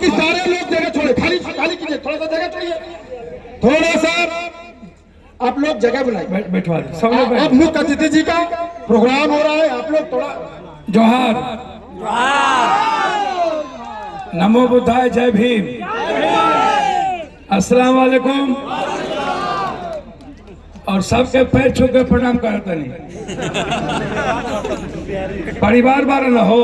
बाकी सारे लोग जगह छोड़े, खाली खाली कीजिए, थोड़ा सा जगह छोड़िए, थोड़ा सा आप लोग जगह बनाइए, बैठवा दे सब लोग। अब मुख्य अतिथि जी का प्रोग्राम हो रहा है, आप लोग थोड़ा जोहार, नमो बुद्धाय, जय भीम, अस्सलाम वालेकुम। और सबके पैर छू के प्रणाम करते नहीं, परिवार बार न हो,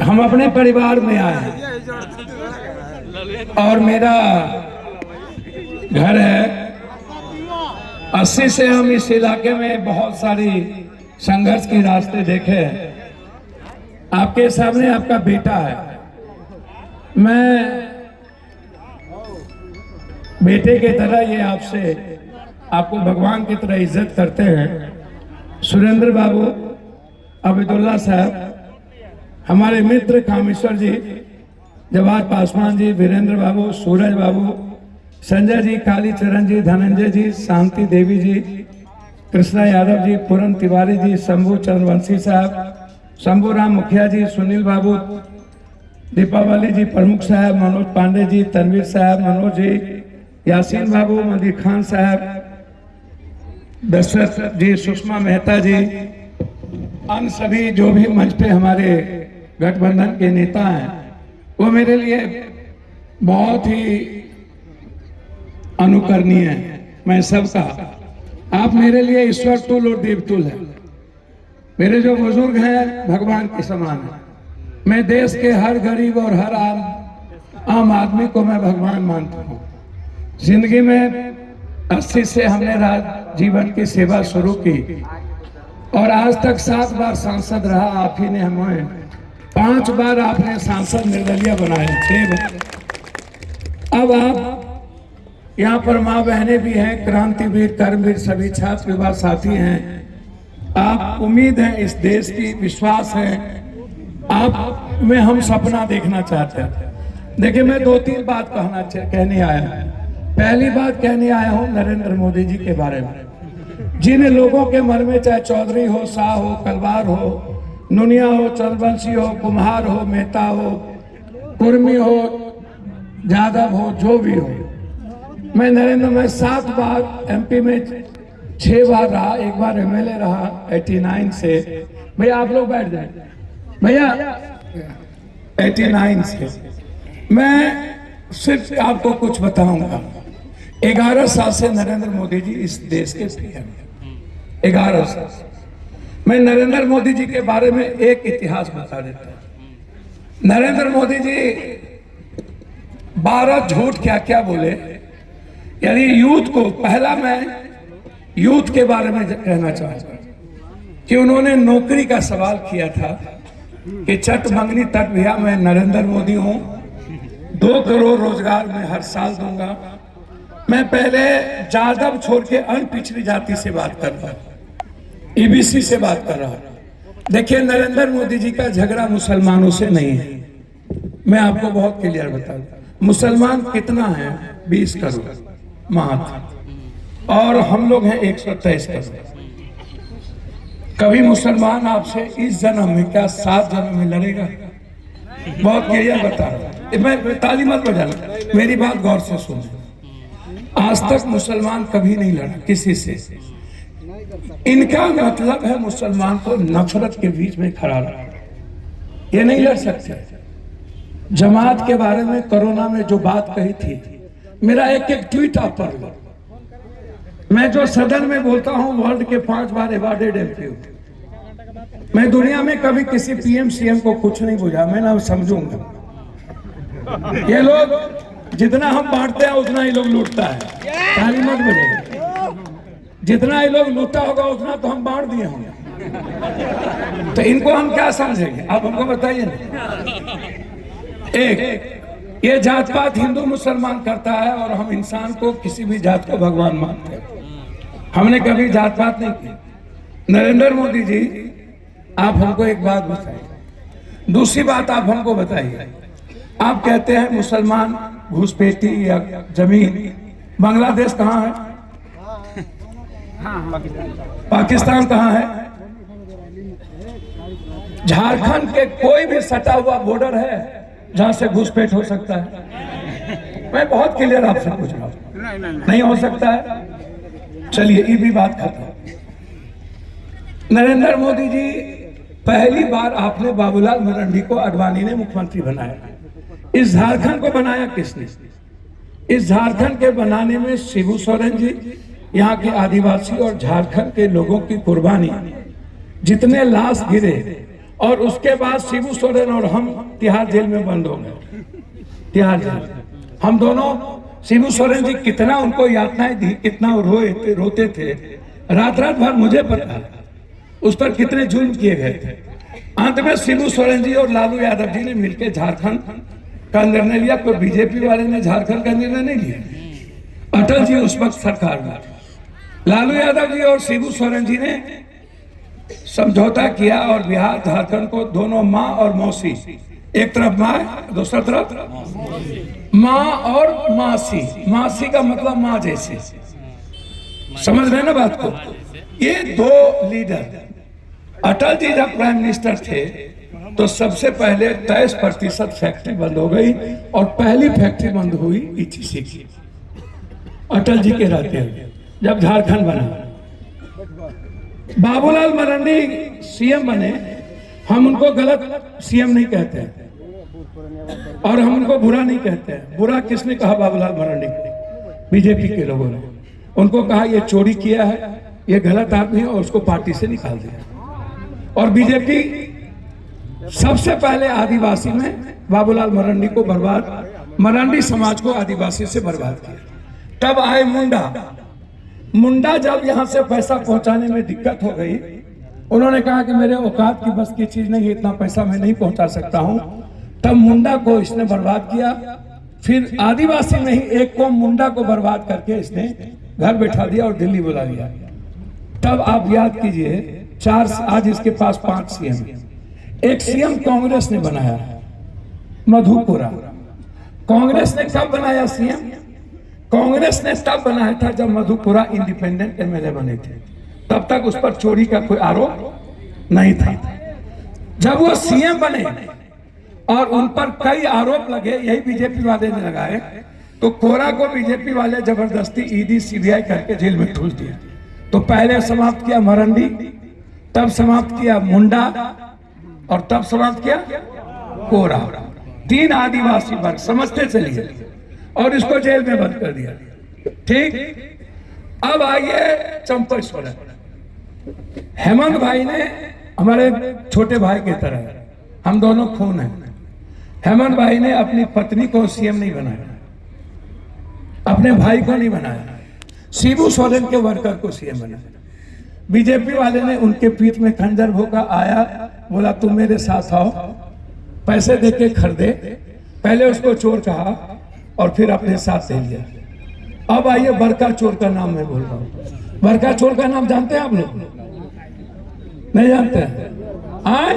हम अपने परिवार में आए हैं और मेरा घर है 80 से हम इस इलाके में बहुत सारी संघर्ष के रास्ते देखे हैं। आपके सामने आपका बेटा है, मैं बेटे की तरह ये आपसे आपको भगवान की तरह इज्जत करते हैं। सुरेंद्र बाबू, अब्दुल्ला साहब, हमारे मित्र कामेश्वर जी, जवाहर पासवान जी, वीरेंद्र बाबू, सूरज बाबू, संजय जी, कालीचरण जी, धनंजय जी, शांति देवी जी, कृष्णा यादव जी, पूरन तिवारी जी, शंभू चंद्रवंशी साहब, शंभू राम मुखिया जी, सुनील बाबू, दीपावली जी, प्रमुख साहब, मनोज पांडे जी, तनवीर साहब, मनोज जी, यासीन बाबू, मदी खान साहब, दशरथ जी, सुषमा मेहता जी, अन्य सभी जो भी मंच पे हमारे गठबंधन के नेता हैं, वो मेरे लिए बहुत ही अनुकरणीय है। मैं सबका, आप मेरे लिए ईश्वर तुल और देवतुल है। मेरे जो बुजुर्ग हैं भगवान के समान है। मैं देश के हर गरीब और हर आम आदमी को मैं भगवान मानता हूँ। जिंदगी में 80 से हमने जीवन की सेवा शुरू की और आज तक 7 बार सांसद रहा। आप ही ने हमें 5 बार आपने सांसद निर्दलीय बनाए, 6 बार। अब आप यहाँ पर माँ बहनें भी हैं, क्रांतिवीर, कर्मवीर, सभी छात्र विवाह साथी हैं। आप उम्मीद है इस देश की, विश्वास है आप में, हम सपना देखना चाहते हैं। देखिए, मैं 2-3 बात कहने आया हूँ। पहली बात कहने आया हूँ नरेंद्र मोदी जी के बारे में, जिन लोगों के मन में, चाहे चौधरी हो, शाह हो, कलवार हो, नुनिया हो, चंद्रवंशी हो, कुम्हार हो, मेहता हो, कुर्मी हो, यादव हो, जो भी हो, मैं नरेंद्र में 7 बार एमपी में 6 बार रहा, 1 बार एमएलए रहा 89 से। भैया आप लोग बैठ जाए, भैया 89 से। मैं सिर्फ आपको कुछ बताऊंगा। 11 साल से नरेंद्र मोदी जी इस देश के पीएम हैं, 11 साल से। मैं नरेंद्र मोदी जी के बारे में एक इतिहास बता देता हूं। नरेंद्र मोदी जी 12 झूठ क्या क्या बोले, यानी यूथ को, पहला मैं यूथ के बारे में कहना चाहूंगा कि उन्होंने नौकरी का सवाल किया था कि चट मंगनी तक भैया मैं नरेंद्र मोदी हूं, 2 करोड़ रोजगार मैं हर साल दूंगा। मैं पहले जादव छोड़ के अन्य पिछड़ी जाति से बात कर रहा हूं, ईबीसी से बात कर रहा हूं। देखिए, नरेंद्र मोदी जी का झगड़ा मुसलमानों से नहीं है। मैं आपको बहुत क्लियर बता दूं, मुसलमान कितना है? 20 करोड़ मात्र, और हम लोग हैं 123 करोड़। कभी मुसलमान आपसे इस जन्म में क्या 7 जन्म में लड़ेगा? बहुत क्लियर बता रहा हूं। मैं ताली मत बजाना, मेरी बात गौर से सुनो। आज तक मुसलमान कभी नहीं लड़ा किसी से। इनका मतलब है मुसलमान को नफरत के बीच में खड़ा रखना, ये नहीं लड़ सकते। जमात के बारे में कोरोना में जो बात कही थी, मेरा एक ट्वीट आप पढ़ लो। मैं जो सदन में बोलता हूं, वर्ल्ड के 5 बार अवार्डेड एमपी हूं। मैं दुनिया में कभी किसी पीएम सीएम को कुछ नहीं बुझा, मैं ना समझूंगा। ये लोग जितना हम बांटते हैं उतना ही लोग लूटता है। ताली मत बजाइए, जितना ही लोग लूटा होगा उतना तो हम बांट दिए होंगे, तो इनको हम क्या समझेंगे? आप हमको बताइए ना। एक, ये जात पात हिंदू मुसलमान करता है और हम इंसान को, किसी भी जात को भगवान मानते हैं। हमने कभी जात पात नहीं की। नरेंद्र मोदी जी, आप हमको एक बात बताइए। दूसरी बात आप हमको बताइए, आप कहते हैं मुसलमान घुसपैठी या जमीन, बांग्लादेश कहाँ है? पाकिस्तान कहाँ है? झारखंड के कोई भी सटा हुआ बॉर्डर है जहां से घुसपैठ हो सकता है? मैं बहुत क्लियर आपसे पूछ रहा हूं, नहीं हो सकता है। चलिए ये भी बात खत्म। नरेंद्र मोदी जी, पहली बार आपने बाबूलाल मरांडी को आडवाणी ने मुख्यमंत्री बनाया। इस झारखंड को बनाया किसने? इस झारखंड के बनाने में शिबू सोरेन जी, यहाँ के आदिवासी और झारखंड के लोगों की कुर्बानी, जितने लाश गिरे, और उसके बाद शिबू सोरेन और हम तिहाड़ जेल में बंद हो गए। तिहाड़ जेल हम दोनों, शिबू सोरेन जी कितना उनको यातनाएं दी, कितना रोते थे, रात रात भर मुझे पता है उस पर कितने जुल्म किए गए थे। अंत में शिबू सोरेन जी और लालू यादव जी ने मिलकर झारखंड का निर्णय लिया। कोई बीजेपी वाले ने झारखंड का निर्णय नहीं लिया, अटल जी उस वक्त सरकार में। लालू यादव जी और शिबू सोरेन जी ने समझौता किया और बिहार झारखंड को दोनों माँ और मौसी, एक तरफ माँ दूसरा तरफ माँ और मासी। मासी का मतलब माँ जैसी, समझ रहे ना बात को। ये दो लीडर, अटल जी जब प्राइम मिनिस्टर थे तो सबसे पहले 23% फैक्ट्री बंद हो गई और पहली फैक्ट्री बंद हुई ईटीसी की, अटल जी के रहते हुए, जब झारखंड बना। बाबूलाल मरांडी सीएम बने, हम उनको गलत सीएम नहीं कहते हैं और हम उनको बुरा नहीं कहते हैं। बुरा किसने कहा बाबूलाल मरांडी को? बीजेपी के लोगों ने उनको कहा ये चोरी किया है, ये गलत आदमी है, और उसको पार्टी से निकाल दिया। और बीजेपी सबसे पहले आदिवासी में बाबूलाल मरांडी को बर्बाद, मरांडी समाज को आदिवासी से बर्बाद किया। तब आए मुंडा जब यहाँ से पैसा पहुंचाने में दिक्कत हो गई, उन्होंने कहा कि मेरे औकात की बस की चीज नहीं है, इतना पैसा मैं नहीं पहुंचा सकता हूं। तब मुंडा को इसने बर्बाद किया। फिर आदिवासी में ही एक को मुंडा को बर्बाद करके इसने घर बैठा दिया और दिल्ली बुला लिया। तब आप याद कीजिए, आज इसके पास 5 सीएम। एक सीएम कांग्रेस ने बनाया, मधुपुरा। कांग्रेस ने कब बनाया सीएम? कांग्रेस ने तब बनाया था जब मधुपुरा इंडिपेंडेंट एमएलए बने थे, तब तक उस पर चोरी का कोई आरोप नहीं था। जब वो सीएम बने और उन पर कई आरोप लगे, यही बीजेपी वाले ने लगाए, तो कोरा को बीजेपी वाले जबरदस्ती ईडी सीबीआई करके जेल में ठूस दिया। तो पहले समाप्त किया मरांडी, तब समाप्त किया मुंडा, और तब समाप्त किया कोरा। 3 आदिवासी वर्ग, समझते चलिए, और इसको जेल में बंद कर दिया। ठीक। अब आइए चंपा सोरेन। हेमंत भाई ने, हमारे छोटे भाई की तरह, हम दोनों खून हैं। हेमंत भाई ने अपनी पत्नी को सीएम नहीं बनाया, अपने भाई को नहीं बनाया, शिबू सोरेन के वर्कर को सीएम बनाया। बीजेपी वाले ने उनके पीठ में खंजर भोंका, आया, बोला तुम मेरे साथ आओ, पैसे देके खरीदे। पहले उसको चोर कहा और फिर अपने साथ ले लिया। अब आइए बरका चोर का नाम मैं बोल रहा हूँ। बरका चोर का नाम जानते हैं आप लोग? नहीं जानते हैं? आए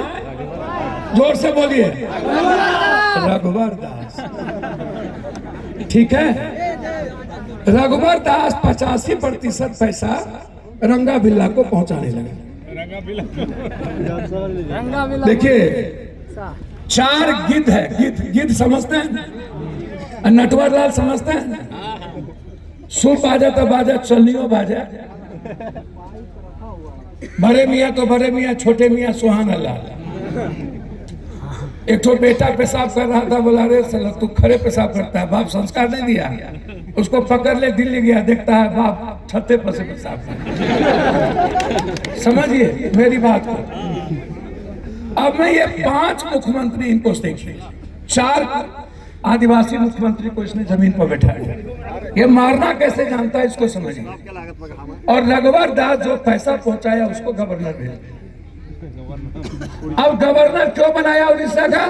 जोर से बोलिए। रघुवर दास। ठीक है, रघुवर दास 85% पैसा रंगा बिल्ला को पहुंचाने लगे। देखिए 4 गिद्ध है, गिद्ध समझते हैं? नटवर लाल समझते हैं? सुर बाजा तो बाजा, चलनियो बाजा। बड़े मियाँ तो बड़े मियाँ, छोटे मियाँ सुहान अल्लाह। एक तो बेटा पेशाब कर रहा था, बोला रे साला तू खड़े पेशाब करता है, बाप संस्कार नहीं दिया। उसको पकड़ ले, दिल्ली गया, देखता है बाप छत्ते पर से पेशाब कर। समझिए मेरी बात को। अब मैं ये 5 मुख्यमंत्री, इनको देखिए, 4 आदिवासी मुख्यमंत्री को इसने जमीन पर बैठाया। ये मारना कैसे जानता है, इसको समझिए। और रघुवर दास जो पैसा पहुंचाया उसको गवर्नर भेज। अब गवर्नर क्यों बनाया उड़ीसा का?